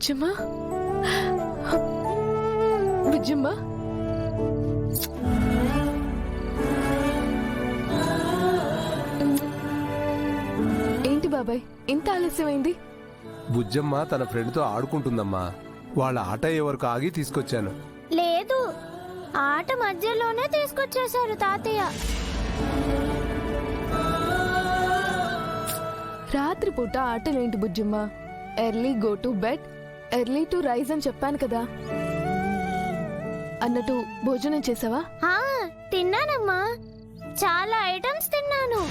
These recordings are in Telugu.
బుజ్జమ్మ బుజ్జమ్మ ఏంటి బాబాయ్ ఇంత ఆలస్యమైంది? బుజ్జమ్మ తన ఫ్రెండ్తో ఆడుకుంటుందమ్మా. వాళ్ళ ఆట అయ్యే వరకు ఆగి తీసుకొచ్చాను. లేదు, ఆట మధ్యలోనే తీసుకొచ్చేశారు తాతయ్య. రాత్రిపూట ఆటలేంటి Bujjamma? Early go to bed, early to rise అని చెప్పాను కదా. అన్నట్టు భోజనం చేసావా? తిన్నానమ్మా, చాలా ఐటమ్స్ తిన్నాను.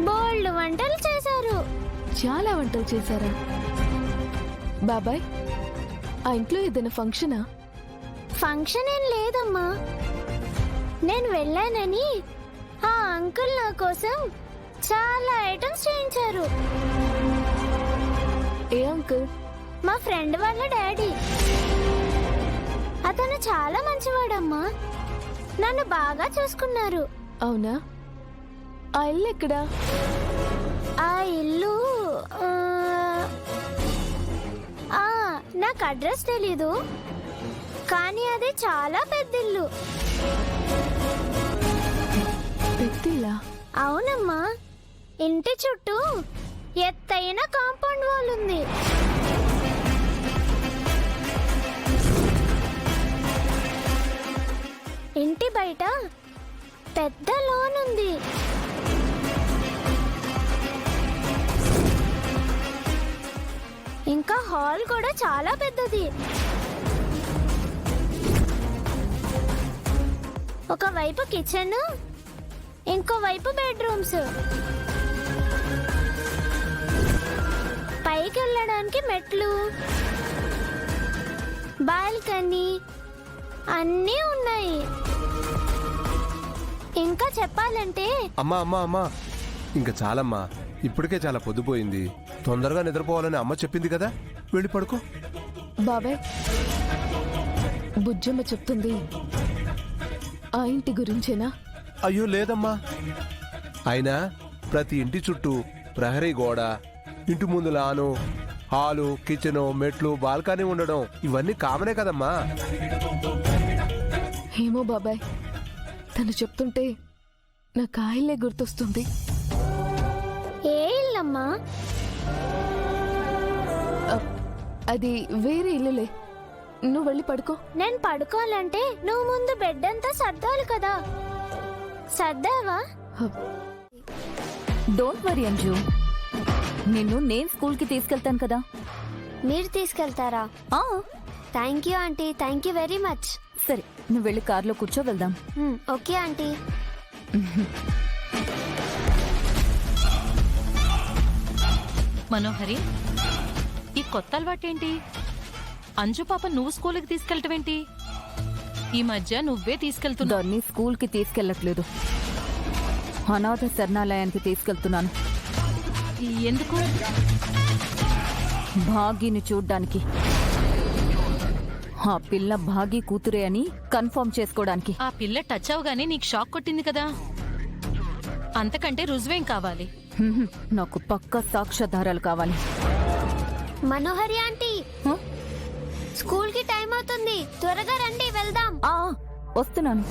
బోల్డ్ వంటలు చేశారు. చాలా వంటలు చేశారా? బాబాయ్, ఆ ఇంట్లో ఏదైనా ఫంక్షనా? ఫంక్షన్ ఏం లేదమ్మా. నేను వెళ్ళానని ఆ అంకుల్ నా కోసం చాలా ఐటమ్స్ చేయించారు. ఏ అంకుల్? మా ఫ్రెండ్ వాళ్ళ డాడీ. అతను చాలా మంచివాడమ్మా, నన్ను బాగా చూసుకున్నారు. అవునా? ఆ ఇల్లు ఎక్కడా? ఆ ఇల్లు నాకు అడ్రస్ తెలీదు, కానీ అది చాలా పెద్ద ఇల్లు. పెద్దిల్లా? అవునమ్మా, ఇంటి చుట్టూ ఎత్తైన కాంపౌండ్ వాల్ ఉంది. ఇంటి బయట పెద్ద లాన్ ఉంది. ఇంకా హాల్ కూడా చాలా పెద్దది. ఒకవైపు కిచెన్, ఇంకోవైపు బెడ్రూమ్స్. పైకి వెళ్ళడానికి మెట్లు, బాల్కనీ అన్నీ ఉన్నాయి. ఇంకా చెప్పాలంటే అమ్మా అమ్మా అమ్మా, ఇంకా చాలమ్మా. ఇప్పటికే చాలా పొద్దుపోయింది. తొందరగా నిద్రపోవాలని అమ్మ చెప్పింది కదా, వెళ్ళి పడుకో. బాబాయ్, బుజ్జమ్మ చెప్తుంది ఆ ఇంటి గురించేనా? అయ్యో లేదమ్మా. అయినా ప్రతి ఇంటి చుట్టూ ప్రహరీ గోడ, ఇంటి ముందు లాను, హాలు, కిచెను, మెట్లు, బాల్కనీ ఉండడం ఇవన్నీ కామనే కదమ్మా. ఏమో బాబాయ్, తను చెప్తుంటే నా కాయలే గుర్తొస్తుంది. ఏ ఇల్లమ్మా? అది వేరే ఇల్లులే. నువ్వు వెళ్ళి పడుకో. నేను పడుకోవాలంటే నువ్వు ముందు బెడ్ అంతా సర్దాలి కదా. సర్దావా? డోంట్ వరీ అంజు, నేను స్కూల్కి తీసుకెళ్తాను కదా. మీరు తీసుకెళ్తారా? Thank you aunty, thank you very much. సరే, నువ్వు వెళ్ళి కార్లో కూర్చో, వెళ్దాం. Okay aunty. మనోహరి, ఈ కొత్త అలవాటేంటి? అంజు పాప నువ్వు స్కూల్కి తీసుకెళ్ళటమేంటి? ఈ మధ్య నువ్వే తీసుకెళ్తున్నావు. దాన్ని స్కూల్కి తీసుకెళ్లట్లేదు, అనాథ శరణాలయానికి తీసుకెళ్తున్నాను. ఎందుకు? భాగీని చూడ్డానికి. ఆ పిల్ల భాగీ కూతురే అని కన్ఫర్మ్ చేసుకోవడానికి. ఆ పిల్ల టచ్ అవగానే నీకు షాక్ కొట్టింది కదా, అంతకంటే రుజువేం కావాలి? నాకు పక్కా సాక్ష్యాధారాలు కావాలి. మనోహరి ఆంటీ, స్కూల్ కి టైం అవుతుంది, త్వరగా రండి, వెళ్దాం. వస్తున్నాను,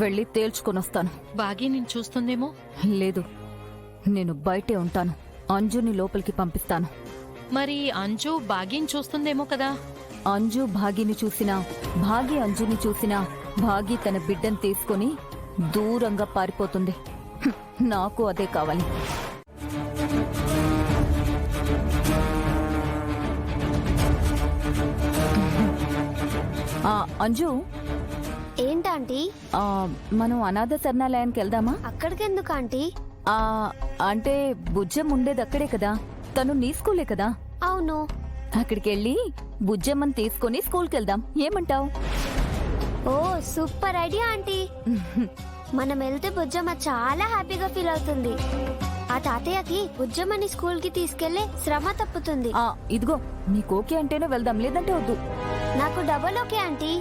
వెళ్ళి తేల్చుకొని వస్తాను. బాగీ నేను చూస్తుందేమో. లేదు, నేను బయటే ఉంటాను. అంజుని లోపలికి పంపిస్తాను. మరి అంజు బాగీని చూస్తుందేమో కదా. అంజు భాగీని చూసినా, భాగీ అంజుని చూసినా, భాగీ తన బిడ్డను తీసుకుని దూరంగా పారిపోతుంది. నాకు అదే కావాలి. అంజు, ఏంటాంటీ? మనం అనాథ శరణాలయానికి వెళ్దామా? అక్కడికెందుకు ఆంటీ? అంటే బుజ్జమ్మ ఉండేది అక్కడే కదా, తను నీ స్కూలే కదా. అవును. అక్కడికెళ్ళి బుజ్జమ్మని తీసుకుని స్కూల్కి వెళ్దాం, ఏమంటావు? ఓ సూపర్ ఐడియా ఆంటీ. మనం వెళ్తే బుజ్జమ్మ చాలా హ్యాపీగా ఫీల్ అవుతుంది. ఆ తాతయ్యకి బుజ్జమ్మని స్కూల్ కి తీసుకెళ్లే శ్రమ తప్పుతుంది. ఇదిగో, నీకు ఓకే అంటేనే వెళ్దాం, లేదంటే వద్దు. నాకు డబల్ ఓకే ఆంటీ.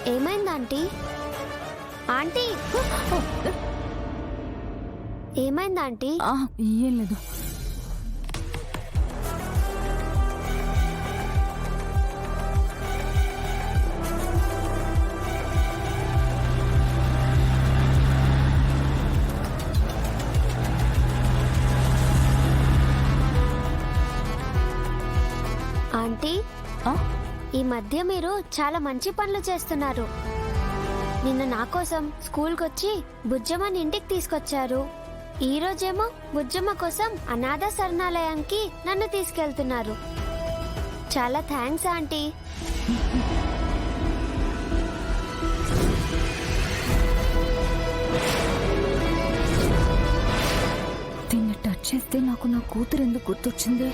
ఏమైంది ఆంటీ? ఆంటీ ఏమైంది ఆంటీ? ఏం లేదు. ఆంటీ, ఆ? ఈ మధ్య మీరు చాలా మంచి పనులు చేస్తున్నారు. నిన్న నా కోసం స్కూల్కి వచ్చి బుజ్జమ్మని ఇంటికి తీసుకొచ్చారు. ఈ రోజేమో బుజ్జమ్మ కోసం అనాథ శరణాలయానికి నన్ను తీసుకెళ్తున్నారు. చాలా థ్యాంక్స్ ఆంటీ. దీన్ని టచ్ చేస్తే నాకు నా కూతురు ఎందుకు గుర్తొచ్చింది?